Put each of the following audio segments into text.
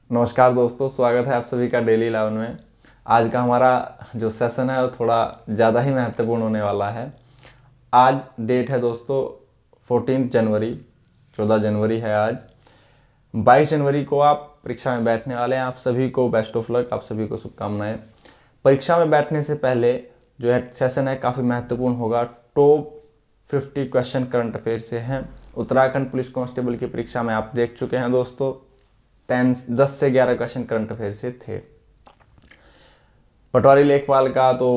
नमस्कार दोस्तों, स्वागत है आप सभी का डेली 11 में। आज का हमारा जो सेशन है वो थोड़ा ज़्यादा ही महत्वपूर्ण होने वाला है। आज डेट है दोस्तों 14 जनवरी, 14 जनवरी है आज। 22 जनवरी को आप परीक्षा में बैठने वाले हैं। आप सभी को बेस्ट ऑफ लक, आप सभी को शुभकामनाएं। परीक्षा में बैठने से पहले जो है सेशन है काफ़ी महत्वपूर्ण होगा। टॉप 50 क्वेश्चन करंट अफेयर से हैं। उत्तराखंड पुलिस कांस्टेबल की परीक्षा में आप देख चुके हैं दोस्तों, 10 से 11 क्वेश्चन करंट अफेयर से थे। पटवारी लेखपाल का तो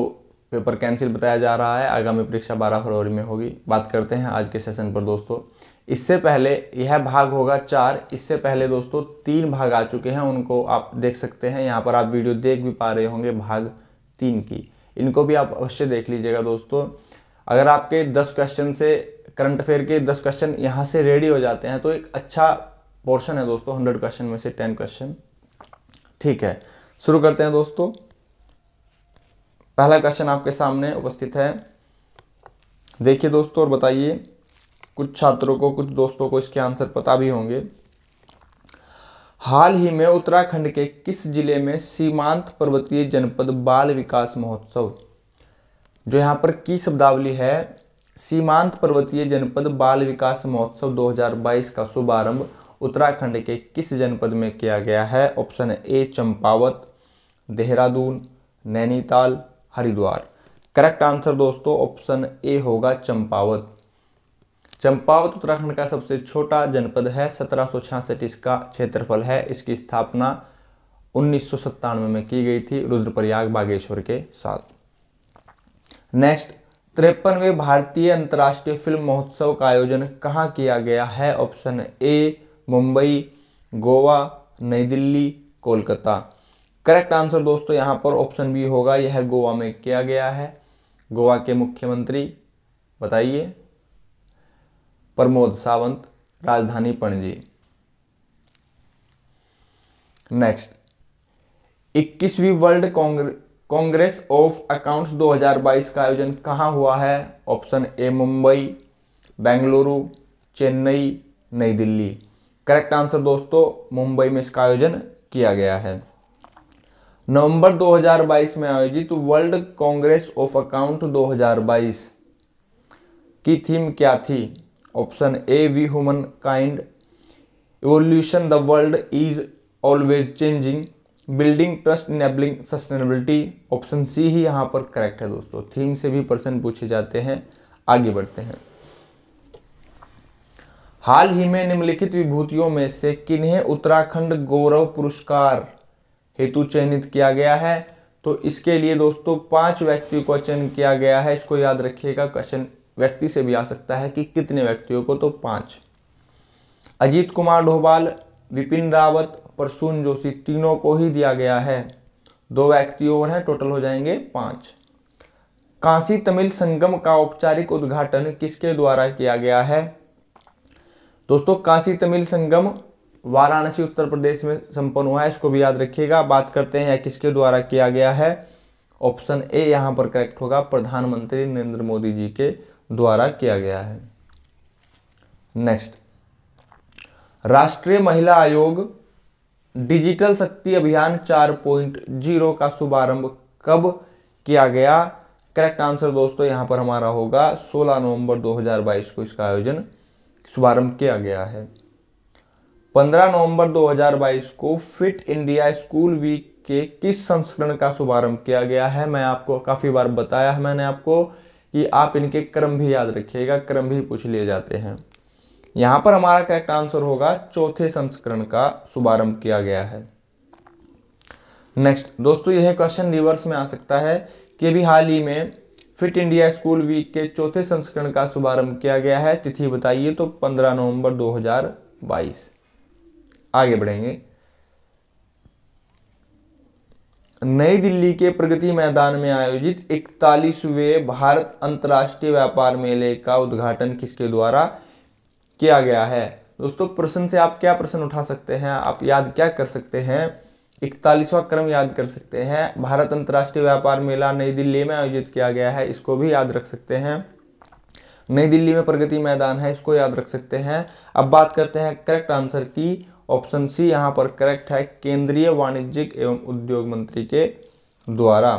पेपर कैंसिल बताया जा रहा है, आगामी परीक्षा 12 फरवरी में होगी। बात करते हैं आज के सेशन पर दोस्तों। इससे पहले यह भाग होगा 4। इससे पहले दोस्तों 3 भाग आ चुके हैं, उनको आप देख सकते हैं। यहाँ पर आप वीडियो देख भी पा रहे होंगे भाग 3 की, इनको भी आप अवश्य देख लीजिएगा दोस्तों। अगर आपके 10 क्वेश्चन से करंट अफेयर के 10 क्वेश्चन यहाँ से रेडी हो जाते हैं तो एक अच्छा पोर्शन है दोस्तों। 100 क्वेश्चन में से 10 क्वेश्चन। ठीक है, शुरू करते हैं दोस्तों। पहला क्वेश्चन आपके सामने उपस्थित है, देखिए दोस्तों और बताइए। कुछ छात्रों को, कुछ दोस्तों को इसके आंसर पता भी होंगे। हाल ही में उत्तराखंड के किस जिले में सीमांत पर्वतीय जनपद बाल विकास महोत्सव, जो यहाँ पर की शब्दावली है, सीमांत पर्वतीय जनपद बाल विकास महोत्सव 2022 का शुभारंभ उत्तराखंड के किस जनपद में किया गया है? Option A Champawat, Dehradun, Nainital, Haridwar. Correct answer दोस्तों ऑप्शन ए होगा चंपावत। चंपावत उत्तराखंड का सबसे छोटा जनपद है, 1766 इसका क्षेत्रफल है। इसकी स्थापना 1997 में की गई थी रुद्रप्रयाग बागेश्वर के साथ। नेक्स्ट, 53वें भारतीय अंतर्राष्ट्रीय फिल्म महोत्सव का आयोजन कहाँ किया गया है? ऑप्शन ए मुंबई, गोवा, नई दिल्ली, कोलकाता। करेक्ट आंसर दोस्तों यहाँ पर ऑप्शन बी होगा, यह गोवा में किया गया है। गोवा के मुख्यमंत्री बताइए? प्रमोद सावंत। राजधानी पणजी। नेक्स्ट, 21वीं वर्ल्ड कांग्रेस ऑफ अकाउंट्स 2022 का आयोजन कहाँ हुआ है? ऑप्शन ए मुंबई, बेंगलुरु, चेन्नई, नई दिल्ली। करेक्ट आंसर दोस्तों मुंबई में इसका आयोजन किया गया है। नवंबर 2022 में आयोजित वर्ल्ड कांग्रेस ऑफ अकाउंट 2022 की थीम क्या थी? Option A we humankind, evolution the world is always changing, building trust enabling sustainability. Option C ही यहाँ पर करेक्ट है दोस्तों। थीम से भी प्रश्न पूछे जाते हैं। आगे बढ़ते हैं। हाल ही में निम्नलिखित विभूतियों में से किन्हें उत्तराखंड गौरव पुरस्कार हेतु चयनित किया गया है? तो इसके लिए दोस्तों 5 व्यक्तियों को चयन किया गया है। इसको याद रखिएगा, क्वेश्चन व्यक्ति से भी आ सकता है कि कितने व्यक्तियों को, तो 5। अजीत कुमार डोभाल, विपिन रावत, प्रसून जोशी, तीनों को ही दिया गया है। 2 व्यक्ति और हैं, टोटल हो जाएंगे 5। काशी तमिल संगम का औपचारिक उद्घाटन किसके द्वारा किया गया है? दोस्तों काशी तमिल संगम वाराणसी उत्तर प्रदेश में संपन्न हुआ है, इसको भी याद रखिएगा। बात करते हैं किसके द्वारा किया गया है? ऑप्शन ए यहां पर करेक्ट होगा, प्रधानमंत्री नरेंद्र मोदी जी के द्वारा किया गया है। नेक्स्ट, राष्ट्रीय महिला आयोग डिजिटल शक्ति अभियान 4.0 का शुभारंभ कब किया गया? करेक्ट आंसर दोस्तों यहां पर हमारा होगा 16 नवंबर 2022 को इसका आयोजन शुभारंभ किया गया है। 15 नवंबर 2022 को फिट इंडिया स्कूल वीक के किस संस्करण का शुभारंभ किया गया है? मैं आपको काफी बार बताया है मैंने आपको कि आप इनके क्रम भी याद रखिएगा, क्रम भी पूछ लिए जाते हैं। यहां पर हमारा करेक्ट आंसर होगा 4थे संस्करण का शुभारंभ किया गया है। नेक्स्ट दोस्तों, यह क्वेश्चन रिवर्स में आ सकता है कि अभी हाल ही में फिट इंडिया स्कूल वीक के 4थे संस्करण का शुभारंभ किया गया है। तिथि बताइए? तो 15 नवंबर 2022। आगे बढ़ेंगे। नई दिल्ली के प्रगति मैदान में आयोजित 41वें भारत अंतर्राष्ट्रीय व्यापार मेले का उद्घाटन किसके द्वारा किया गया है? दोस्तों प्रश्न से आप क्या प्रश्न उठा सकते हैं, आप याद क्या कर सकते हैं? 41वां क्रम याद कर सकते हैं। भारत अंतर्राष्ट्रीय व्यापार मेला नई दिल्ली में आयोजित किया गया है, इसको भी याद रख सकते हैं। नई दिल्ली में प्रगति मैदान है, इसको याद रख सकते हैं। अब बात करते हैं करेक्ट आंसर की। ऑप्शन सी यहाँ पर करेक्ट है, केंद्रीय वाणिज्यिक एवं उद्योग मंत्री के द्वारा।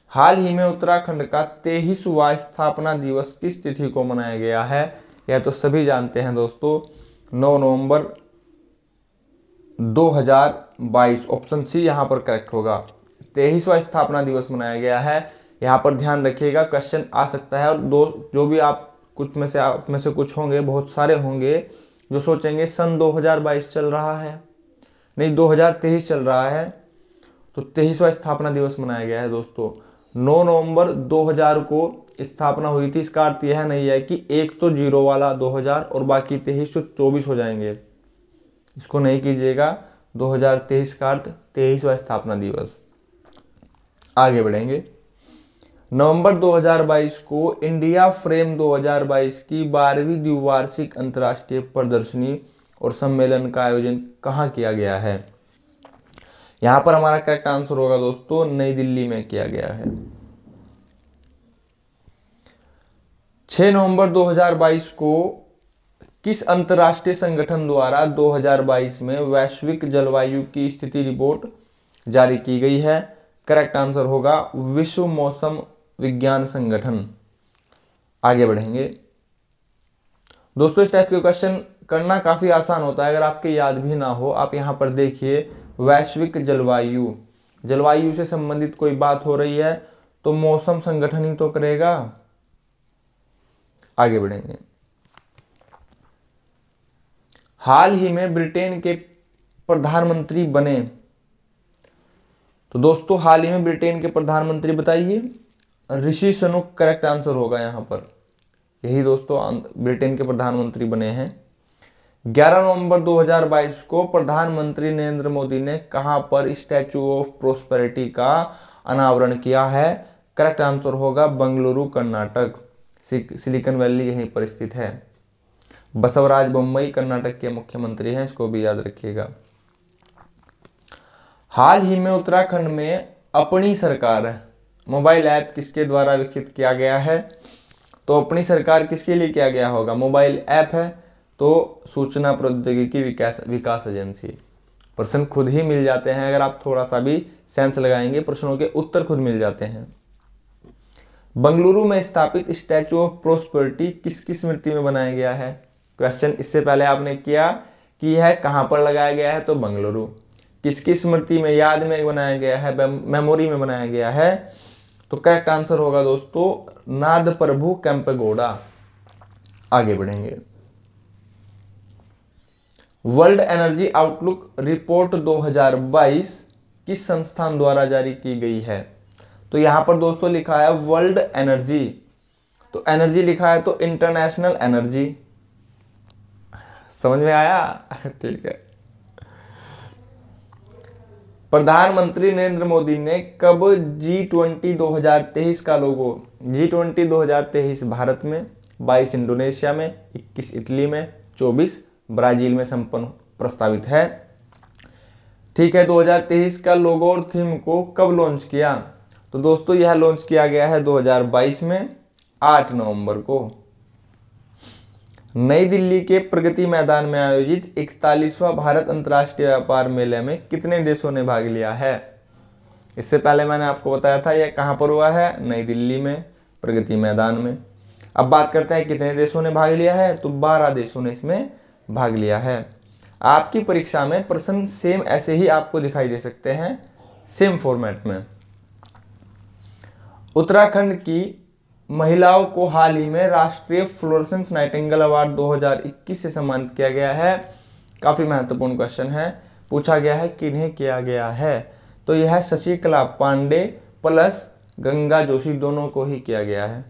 हाल ही में उत्तराखंड का 23वां स्थापना दिवस किस तिथि को मनाया गया है? यह तो सभी जानते हैं दोस्तों, 9 नवंबर 2022। ऑप्शन सी यहाँ पर करेक्ट होगा। 23वां स्थापना दिवस मनाया गया है। यहाँ पर ध्यान रखिएगा, क्वेश्चन आ सकता है। और जो भी आप आप में से कुछ होंगे, बहुत सारे होंगे जो सोचेंगे सन 2022 चल रहा है, नहीं 2023 चल रहा है। तो 23वां स्थापना दिवस मनाया गया है दोस्तों। 9 नवंबर 2000 को स्थापना हुई थी। इसका अर्थ यह नहीं है कि एक तो जीरो वाला 2000 और बाकी 23 तो 24 हो जाएंगे, इसको नहीं कीजिएगा। 2023 का अर्थ 23वां स्थापना दिवस। आगे बढ़ेंगे। नवंबर 2022 को इंडिया फ्रेम 2022 की 12वीं द्विवार्षिक अंतर्राष्ट्रीय प्रदर्शनी और सम्मेलन का आयोजन कहाँ किया गया है? यहां पर हमारा करेक्ट आंसर होगा दोस्तों, नई दिल्ली में किया गया है। 6 नवंबर 2022 को किस अंतर्राष्ट्रीय संगठन द्वारा 2022 में वैश्विक जलवायु की स्थिति रिपोर्ट जारी की गई है? करेक्ट आंसर होगा विश्व मौसम विज्ञान संगठन। आगे बढ़ेंगे दोस्तों। इस टाइप के क्वेश्चन करना काफी आसान होता है, अगर आपके याद भी ना हो। आप यहां पर देखिए, वैश्विक जलवायु, जलवायु से संबंधित कोई बात हो रही है तो मौसम संगठन ही तो करेगा। आगे बढ़ेंगे। हाल ही में ब्रिटेन के प्रधानमंत्री बने, तो दोस्तों हाल ही में ब्रिटेन के प्रधानमंत्री बताइए। ऋषि सुनक करेक्ट आंसर होगा यहाँ पर, यही दोस्तों ब्रिटेन के प्रधानमंत्री बने हैं। 11 नवंबर 2022 को प्रधानमंत्री नरेंद्र मोदी ने कहां पर स्टैचू ऑफ प्रोस्पेरिटी का अनावरण किया है? करेक्ट आंसर होगा बंगलुरु कर्नाटक। सिलिकॉन वैली यहीं पर स्थित है। बसवराज बोम्मई कर्नाटक के मुख्यमंत्री हैं, इसको भी याद रखिएगा। हाल ही में उत्तराखंड में अपनी सरकार मोबाइल ऐप किसके द्वारा विकसित किया गया है? तो अपनी सरकार किसके लिए किया गया होगा? मोबाइल ऐप है तो सूचना प्रौद्योगिकी विकास एजेंसी। प्रश्न खुद ही मिल जाते हैं, अगर आप थोड़ा सा भी सेंस लगाएंगे प्रश्नों के उत्तर खुद मिल जाते हैं। बंगलुरु में स्थापित स्टैचू ऑफ प्रोस्पेरिटी किसकी स्मृति में बनाया गया है? क्वेश्चन इससे पहले आपने किया कि यह कहां पर लगाया गया है, तो बंगलुरु। किसकी स्मृति में, याद में बनाया गया है, मेमोरी में बनाया गया है? तो करेक्ट आंसर होगा दोस्तों नाद प्रभु कैंपेगौड़ा। आगे बढ़ेंगे। वर्ल्ड एनर्जी आउटलुक रिपोर्ट 2022 किस संस्थान द्वारा जारी की गई है? तो यहां पर दोस्तों लिखा है वर्ल्ड एनर्जी, तो एनर्जी लिखा है तो इंटरनेशनल एनर्जी। समझ में आया? ठीक है। प्रधानमंत्री नरेंद्र मोदी ने कब G20 2023 का लोगो, G20 2023 भारत में, 22 इंडोनेशिया में, 21 इटली में, 24 ब्राजील में संपन्न प्रस्तावित है। ठीक है। 2023 का लोगो और थीम को कब लॉन्च किया? तो दोस्तों यह लॉन्च किया गया है 2022 में 8 नवंबर को। नई दिल्ली के प्रगति मैदान में आयोजित 41वां भारत अंतर्राष्ट्रीय व्यापार मेले में कितने देशों ने भाग लिया है? इससे पहले मैंने आपको बताया था यह कहां पर हुआ है, नई दिल्ली में, प्रगति मैदान में। अब बात करते हैं कितने देशों ने भाग लिया है, तो 12 देशों ने इसमें भाग लिया है। आपकी परीक्षा में प्रश्न सेम ऐसे ही आपको दिखाई दे सकते हैं, सेम फॉर्मेट में। उत्तराखंड की महिलाओं को हाल ही में राष्ट्रीय फ्लोरेंस नाइटिंगेल अवार्ड 2021 से सम्मानित किया गया है। काफी महत्वपूर्ण क्वेश्चन है, पूछा गया है किन्हें किया गया है? तो यह शशिकला पांडे प्लस गंगा जोशी दोनों को ही किया गया है।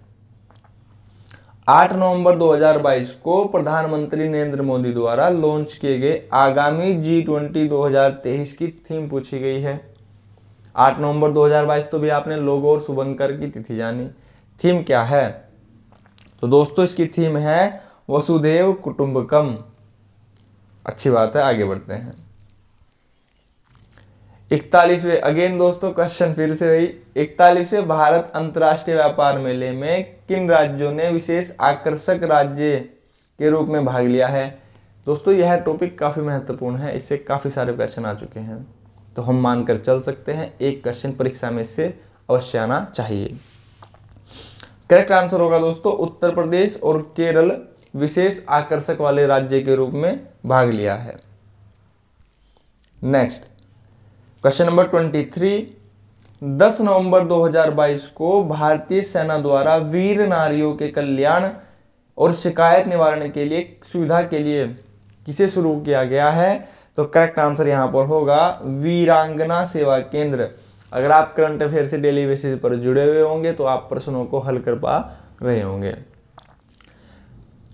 8 नवंबर 2022 को प्रधानमंत्री नरेंद्र मोदी द्वारा लॉन्च किए गए आगामी G20 2023 की थीम पूछी गई है। 8 नवंबर 2022 तो भी आपने लोगो और शुभंकर की तिथि जानी। थीम क्या है? तो दोस्तों इसकी थीम है वसुधैव कुटुंबकम। अच्छी बात है, आगे बढ़ते हैं। 41वें, अगेन दोस्तों क्वेश्चन फिर से वही, 41वें भारत अंतर्राष्ट्रीय व्यापार मेले में किन राज्यों ने विशेष आकर्षक राज्य के रूप में भाग लिया है? दोस्तों यह टॉपिक काफ़ी महत्वपूर्ण है, इससे काफ़ी सारे क्वेश्चन आ चुके हैं, तो हम मानकर चल सकते हैं एक क्वेश्चन परीक्षा में से अवश्य आना चाहिए। करेक्ट आंसर होगा दोस्तों उत्तर प्रदेश और केरल विशेष आकर्षक वाले राज्य के रूप में भाग लिया है। नेक्स्ट क्वेश्चन नंबर 23, 10 नवंबर 2022 को भारतीय सेना द्वारा वीर नारियों के कल्याण और शिकायत निवारण के लिए सुविधा के लिए किसे शुरू किया गया है? तो करेक्ट आंसर यहां पर होगा वीरांगना सेवा केंद्र। अगर आप करंट अफेयर से डेली बेसिस पर जुड़े हुए होंगे तो आप प्रश्नों को हल कर पा रहे होंगे।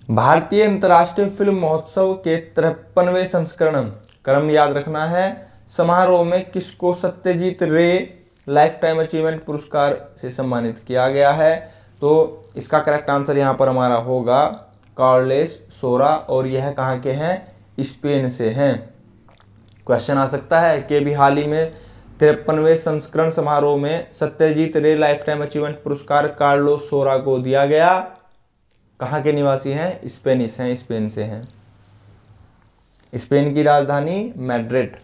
भारतीय अंतर्राष्ट्रीय फिल्म महोत्सव के 53वें संस्करण, क्रम याद रखना है, समारोह में किसको सत्यजीत रे लाइफ टाइम अचीवमेंट पुरस्कार से सम्मानित किया गया है? तो इसका करेक्ट आंसर यहाँ पर हमारा होगा कार्लेस सोरा, और यह कहाँ के हैं? स्पेन से हैं। क्वेश्चन आ सकता है कि भी हाल ही में 53वें संस्करण समारोह में सत्यजीत रे लाइफ टाइम अचीवमेंट पुरस्कार कार्लोस सोरा को दिया गया, कहाँ के निवासी हैं? स्पेनिश हैं, स्पेन से हैं। स्पेन की राजधानी मैड्रिड।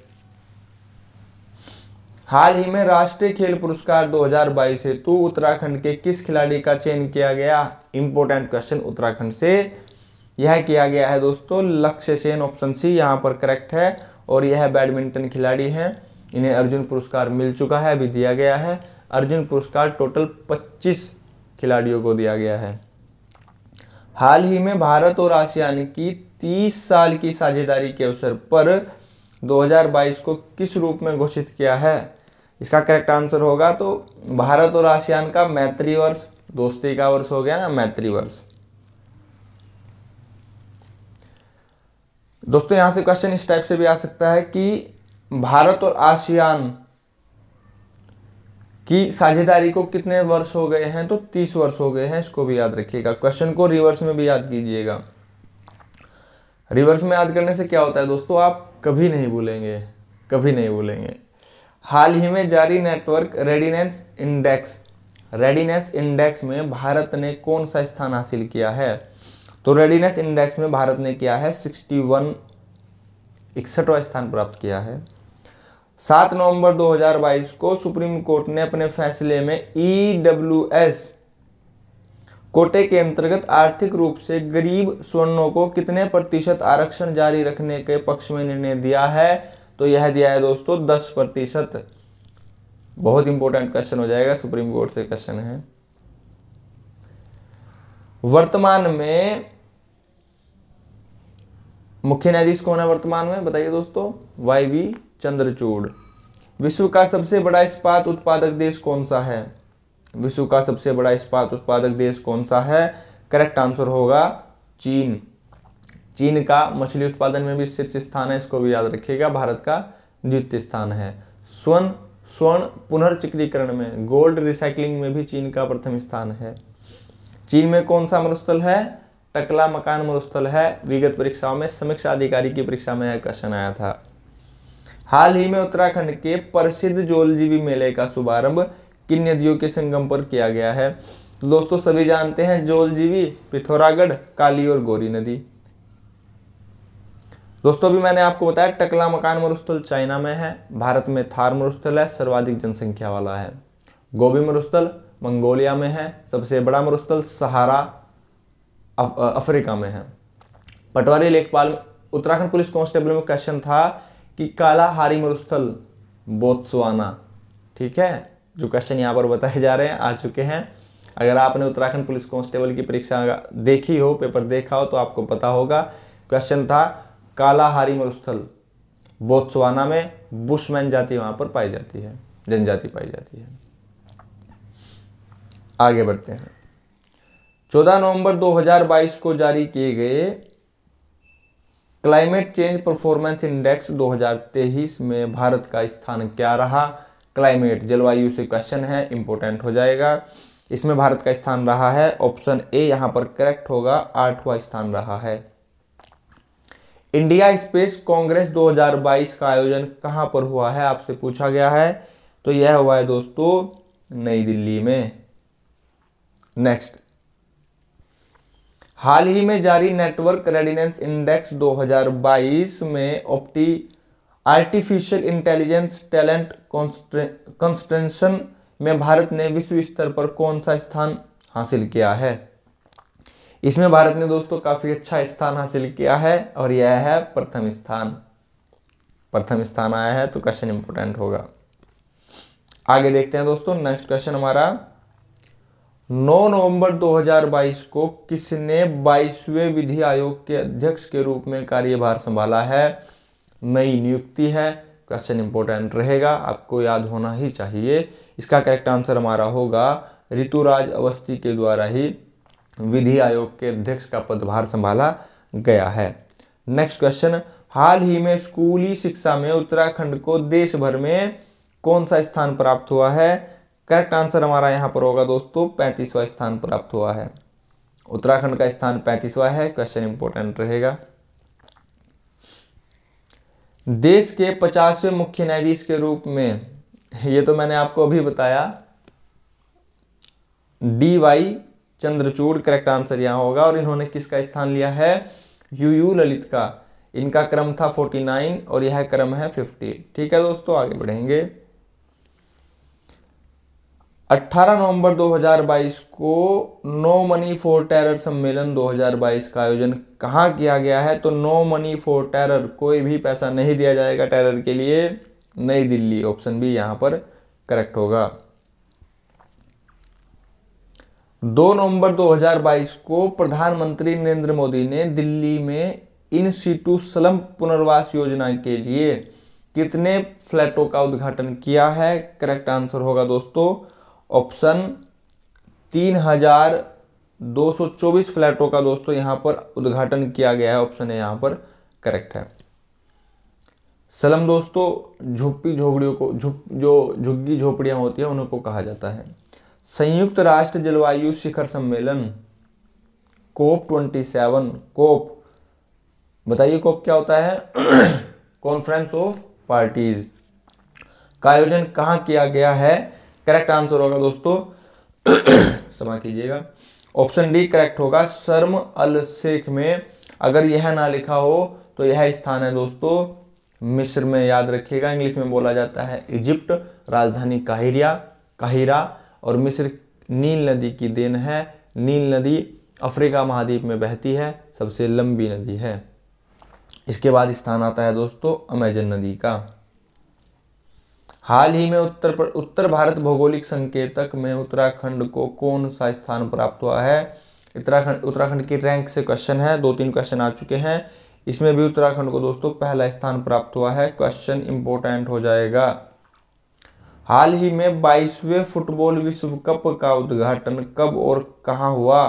हाल ही में राष्ट्रीय खेल पुरस्कार 2022 हेतु उत्तराखंड के किस खिलाड़ी का चयन किया गया? इंपॉर्टेंट क्वेश्चन उत्तराखंड से। यह किया गया है दोस्तों लक्ष्य सेन, ऑप्शन सी यहाँ पर करेक्ट है, और यह बैडमिंटन खिलाड़ी हैं। इन्हें अर्जुन पुरस्कार मिल चुका है, अभी दिया गया है। अर्जुन पुरस्कार टोटल 25 खिलाड़ियों को दिया गया है। हाल ही में भारत और आसियान की 30 साल की साझेदारी के अवसर पर 2022 को किस रूप में घोषित किया है? इसका करेक्ट आंसर होगा तो भारत और आसियान का मैत्री वर्ष, दोस्ती का वर्ष हो गया ना, मैत्री वर्ष। दोस्तों यहां से क्वेश्चन इस टाइप से भी आ सकता है कि भारत और आसियान की साझेदारी को कितने वर्ष हो गए हैं? तो 30 वर्ष हो गए हैं, इसको भी याद रखिएगा। क्वेश्चन को रिवर्स में भी याद कीजिएगा। रिवर्स में याद करने से क्या होता है दोस्तों, आप कभी नहीं भूलेंगे, कभी नहीं भूलेंगे। हाल ही में जारी नेटवर्क रेडीनेस इंडेक्स में भारत ने कौन सा स्थान हासिल किया है? तो रेडीनेस इंडेक्स में भारत ने किया है 61वां स्थान प्राप्त किया है। 7 नवंबर 2022 को सुप्रीम कोर्ट ने अपने फैसले में EWS कोटे के अंतर्गत आर्थिक रूप से गरीब स्वर्णों को कितने प्रतिशत आरक्षण जारी रखने के पक्ष में निर्णय दिया है? तो यह दिया है दोस्तों 10%। बहुत इंपॉर्टेंट क्वेश्चन हो जाएगा, सुप्रीम कोर्ट से क्वेश्चन है। वर्तमान में मुख्य न्यायाधीश कौन है वर्तमान में, बताइए दोस्तों? YV चंद्रचूड़। विश्व का सबसे बड़ा इस्पात उत्पादक देश कौन सा है? विश्व का सबसे बड़ा इस्पात उत्पादक देश कौन सा है? करेक्ट आंसर होगा चीन। चीन का मछली उत्पादन में भी शीर्ष स्थान है, इसको भी याद रखिएगा। भारत का द्वितीय स्थान है। स्वर्ण पुनर्चक्रीकरण में, गोल्ड रिसाइकलिंग में भी चीन का प्रथम स्थान है। चीन में कौन सा मरुस्थल है? टकला मकान मरुस्थल है। विगत परीक्षाओं में समीक्षा अधिकारी की परीक्षा में यह क्वेश्चन आया था। हाल ही में उत्तराखंड के प्रसिद्ध जौलजीबी मेले का शुभारंभ किन नदियों के संगम पर किया गया है? तो दोस्तों सभी जानते हैं जौलजीबी, पिथौरागढ़, काली और गौरी नदी। दोस्तों अभी मैंने आपको बताया टकला मकान मरुस्थल चाइना में है। भारत में थार मरुस्थल है, सर्वाधिक जनसंख्या वाला है। गोबी मरुस्थल मंगोलिया में है। सबसे बड़ा मरुस्थल सहारा अफ्रीका में है। पटवारी लेखपाल में उत्तराखंड पुलिस कांस्टेबल में क्वेश्चन था कि कालाहारी मरुस्थल बोत्सवाना, ठीक है। जो क्वेश्चन यहाँ पर बताए जा रहे हैं आ चुके हैं। अगर आपने उत्तराखंड पुलिस कांस्टेबल की परीक्षा देखी हो, पेपर देखा हो, तो आपको पता होगा। क्वेश्चन था कालाहारी मरुस्थल बोत्सवाना में, बुशमैन जाति वहां पर पाई जाती है, जनजाति पाई जाती है। आगे बढ़ते हैं। 14 नवंबर 2022 को जारी किए गए क्लाइमेट चेंज परफॉर्मेंस इंडेक्स 2023 में भारत का स्थान क्या रहा? क्लाइमेट जलवायु से क्वेश्चन है, इंपॉर्टेंट हो जाएगा। इसमें भारत का स्थान रहा है ऑप्शन ए, यहां पर करेक्ट होगा 8वां स्थान रहा है। इंडिया स्पेस कांग्रेस 2022 का आयोजन कहां पर हुआ है, आपसे पूछा गया है। तो यह हुआ है दोस्तों नई दिल्ली में। नेक्स्ट, हाल ही में जारी नेटवर्क रेडिनेस इंडेक्स 2022 में आर्टिफिशियल इंटेलिजेंस टैलेंट कंस्ट्रेंशन में भारत ने विश्व स्तर पर कौन सा स्थान हासिल किया है? इसमें भारत ने दोस्तों काफी अच्छा स्थान हासिल किया है और यह है प्रथम स्थान। प्रथम स्थान आया है तो क्वेश्चन इंपोर्टेंट होगा। आगे देखते हैं दोस्तों, नेक्स्ट क्वेश्चन हमारा 9 नवंबर 2022 को किसने 22वें विधि आयोग के अध्यक्ष के रूप में कार्यभार संभाला है? नई नियुक्ति है, क्वेश्चन इंपोर्टेंट रहेगा, आपको याद होना ही चाहिए। इसका करेक्ट आंसर हमारा होगा ऋतुराज अवस्थी के द्वारा ही विधि आयोग के अध्यक्ष का पदभार संभाला गया है। नेक्स्ट क्वेश्चन, हाल ही में स्कूली शिक्षा में उत्तराखंड को देश भर में कौन सा स्थान प्राप्त हुआ है? करेक्ट आंसर हमारा यहाँ पर होगा दोस्तों 35वां स्थान प्राप्त हुआ है। उत्तराखंड का स्थान 35वां है, क्वेश्चन इंपोर्टेंट रहेगा। देश के 50वें मुख्य न्यायाधीश के रूप में, ये तो मैंने आपको अभी बताया, DY चंद्रचूड़ करेक्ट आंसर यहाँ होगा। और इन्होंने किसका स्थान लिया है? UU ललित का। इनका क्रम था 49 और यह क्रम है 50। ठीक है दोस्तों, आगे बढ़ेंगे। 18 नवंबर 2022 को नो मनी फॉर टेरर सम्मेलन 2022 का आयोजन कहाँ किया गया है? तो नो मनी फॉर टेरर, कोई भी पैसा नहीं दिया जाएगा टेरर के लिए, नई दिल्ली, ऑप्शन बी यहाँ पर करेक्ट होगा। 2 नवंबर 2022 को प्रधानमंत्री नरेंद्र मोदी ने दिल्ली में इन सीटू स्लम पुनर्वास योजना के लिए कितने फ्लैटों का उद्घाटन किया है? करेक्ट आंसर होगा दोस्तों ऑप्शन 3224 फ्लैटों का दोस्तों यहाँ पर उद्घाटन किया गया है। ऑप्शन है यहाँ पर करेक्ट है। स्लम दोस्तों झुग्गी झोपड़ियों को जो झुग्गी झोपड़ियां होती है उनको कहा जाता है। संयुक्त राष्ट्र जलवायु शिखर सम्मेलन COP27, कोप बताइए कोप क्या होता है? कॉन्फ्रेंस ऑफ पार्टीज का आयोजन कहाँ किया गया है? करेक्ट आंसर होगा दोस्तों क्षमा कीजिएगा, ऑप्शन डी करेक्ट होगा, शर्म अल शेख में। अगर यह ना लिखा हो तो यह स्थान है दोस्तों मिस्र में, याद रखिएगा। इंग्लिश में बोला जाता है इजिप्ट, राजधानी काहिरा और मिस्र नील नदी की देन है। नील नदी अफ्रीका महाद्वीप में बहती है, सबसे लंबी नदी है। इसके बाद स्थान आता है दोस्तों अमेजन नदी का। हाल ही में उत्तर भारत भौगोलिक संकेतक में उत्तराखंड को कौन सा स्थान प्राप्त हुआ है? उत्तराखंड की रैंक से क्वेश्चन है, 2-3 क्वेश्चन आ चुके हैं, इसमें भी उत्तराखंड को दोस्तों पहला स्थान प्राप्त हुआ है। क्वेश्चन इंपोर्टेंट हो जाएगा। हाल ही में 22वें फुटबॉल विश्व कप का उद्घाटन कब और कहां हुआ?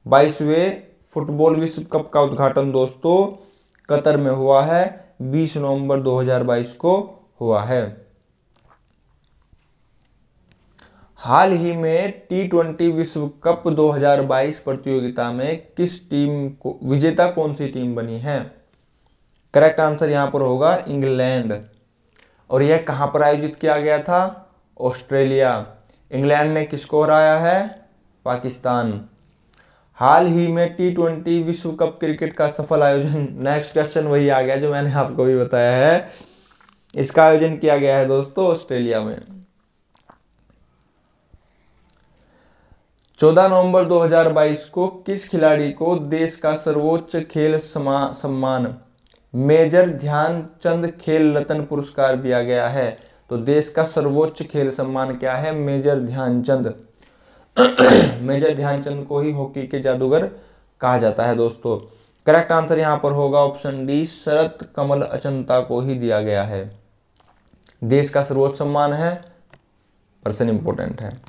22वें फुटबॉल विश्व कप का उद्घाटन दोस्तों कतर में हुआ है, 20 नवंबर 2022 को हुआ है। हाल ही में T20 विश्व कप 2022 प्रतियोगिता में किस टीम को विजेता कौन सी टीम बनी है? करेक्ट आंसर यहां पर होगा इंग्लैंड। और यह कहां पर आयोजित किया गया था? ऑस्ट्रेलिया। इंग्लैंड ने किसको हराया है? पाकिस्तान। हाल ही में T20 विश्व कप क्रिकेट का सफल आयोजन, नेक्स्ट क्वेश्चन वही आ गया जो मैंने आपको भी बताया है, इसका आयोजन किया गया है दोस्तों ऑस्ट्रेलिया में। 14 नवंबर 2022 को किस खिलाड़ी को देश का सर्वोच्च खेल सम्मान मेजर ध्यानचंद खेल रत्न पुरस्कार दिया गया है? तो देश का सर्वोच्च खेल सम्मान क्या है? मेजर ध्यानचंद। मेजर ध्यानचंद को ही हॉकी के जादूगर कहा जाता है दोस्तों। करेक्ट आंसर यहां पर होगा ऑप्शन डी, शरत कमल अचंता को ही दिया गया है। देश का सर्वोच्च सम्मान है, पर्सन इंपोर्टेंट है।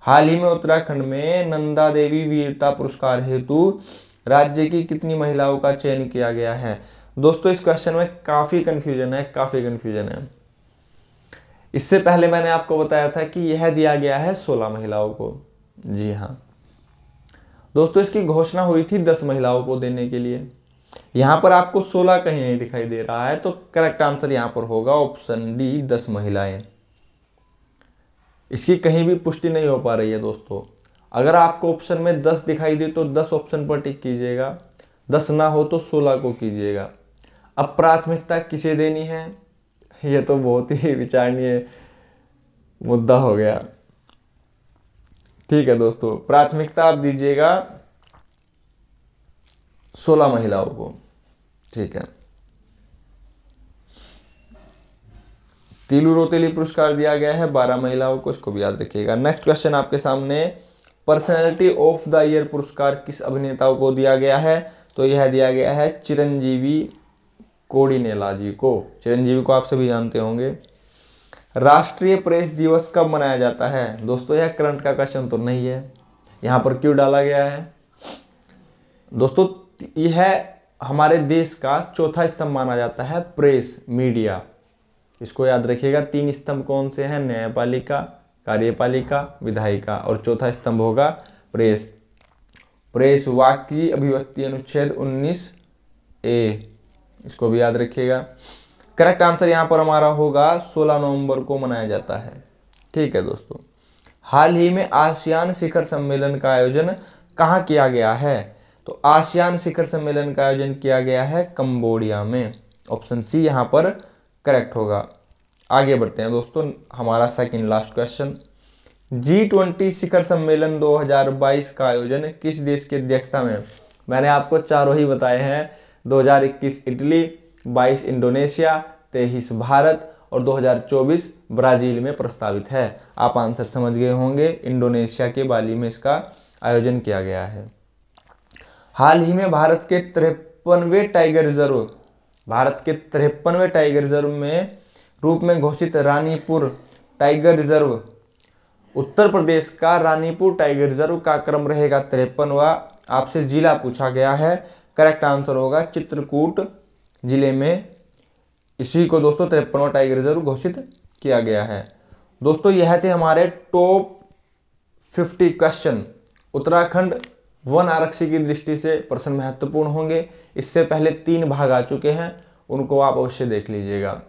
हाल ही में उत्तराखंड में नंदा देवी वीरता पुरस्कार हेतु राज्य की कितनी महिलाओं का चयन किया गया है? दोस्तों इस क्वेश्चन में काफी कंफ्यूजन है। इससे पहले मैंने आपको बताया था कि यह दिया गया है 16 महिलाओं को। जी हाँ दोस्तों, इसकी घोषणा हुई थी 10 महिलाओं को देने के लिए। यहां पर आपको 16 कहीं नहीं दिखाई दे रहा है, तो करेक्ट आंसर यहां पर होगा ऑप्शन डी, 10 महिलाएं। इसकी कहीं भी पुष्टि नहीं हो पा रही है दोस्तों। अगर आपको ऑप्शन में 10 दिखाई दे तो 10 ऑप्शन पर टिक कीजिएगा, 10 ना हो तो 16 को कीजिएगा। अब प्राथमिकता किसे देनी है, ये तो बहुत ही विचारणीय मुद्दा हो गया। ठीक है दोस्तों, प्राथमिकता आप दीजिएगा 16 महिलाओं को। ठीक है, तीलू रोतेली पुरस्कार दिया गया है 12 महिलाओं को, इसको भी याद रखिएगा। नेक्स्ट क्वेश्चन आपके सामने, पर्सनैलिटी ऑफ द ईयर पुरस्कार किस अभिनेता को दिया गया है? तो यह दिया गया है चिरंजीवी कोडिनेला जी को। चिरंजीवी को आप सभी जानते होंगे। राष्ट्रीय प्रेस दिवस कब मनाया जाता है? दोस्तों यह करंट का क्वेश्चन तो नहीं है, यहाँ पर क्यों डाला गया है? दोस्तों यह हमारे देश का चौथा स्तंभ माना जाता है, प्रेस मीडिया। इसको याद रखिएगा। 3 स्तंभ कौन से हैं? न्यायपालिका, कार्यपालिका, विधायिका, और चौथा स्तंभ होगा प्रेस। प्रेस वाक्य की अभिव्यक्ति अनुच्छेद 19A, इसको भी याद रखिएगा। करेक्ट आंसर यहाँ पर हमारा होगा 16 नवंबर को मनाया जाता है। ठीक है दोस्तों, हाल ही में आसियान शिखर सम्मेलन का आयोजन कहाँ किया गया है? तो आसियान शिखर सम्मेलन का आयोजन किया गया है कंबोडिया में। ऑप्शन सी यहाँ पर करेक्ट होगा। आगे बढ़ते हैं दोस्तों, हमारा सेकंड लास्ट क्वेश्चन, G20 शिखर सम्मेलन 2022 का आयोजन किस देश की अध्यक्षता में? मैंने आपको चारों ही बताए हैं। 2021 इटली, 22 इंडोनेशिया, 23 भारत और 2024 ब्राजील में प्रस्तावित है। आप आंसर समझ गए होंगे, इंडोनेशिया के बाली में इसका आयोजन किया गया है। हाल ही में भारत के 53वें टाइगर रिजर्व में रूप में घोषित रानीपुर टाइगर रिजर्व, उत्तर प्रदेश का रानीपुर टाइगर रिजर्व का क्रम रहेगा 53वां। आपसे जिला पूछा गया है, करेक्ट आंसर होगा चित्रकूट जिले में इसी को दोस्तों 53वां टाइगर रिजर्व घोषित किया गया है। दोस्तों यह थे हमारे टॉप 50 क्वेश्चन। उत्तराखंड वन आरक्षी की दृष्टि से प्रश्न महत्वपूर्ण होंगे। इससे पहले 3 भाग आ चुके हैं, उनको आप अवश्य देख लीजिएगा।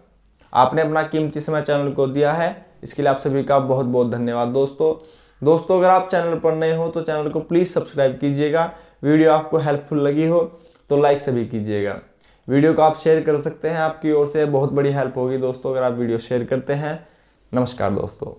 आपने अपना कीमती समय चैनल को दिया है, इसके लिए आप सभी का बहुत बहुत धन्यवाद दोस्तों। अगर आप चैनल पर नए हो तो चैनल को प्लीज़ सब्सक्राइब कीजिएगा। वीडियो आपको हेल्पफुल लगी हो तो लाइक सभी कीजिएगा। वीडियो को आप शेयर कर सकते हैं, आपकी ओर से बहुत बड़ी हेल्प होगी दोस्तों अगर आप वीडियो शेयर करते हैं। नमस्कार दोस्तों।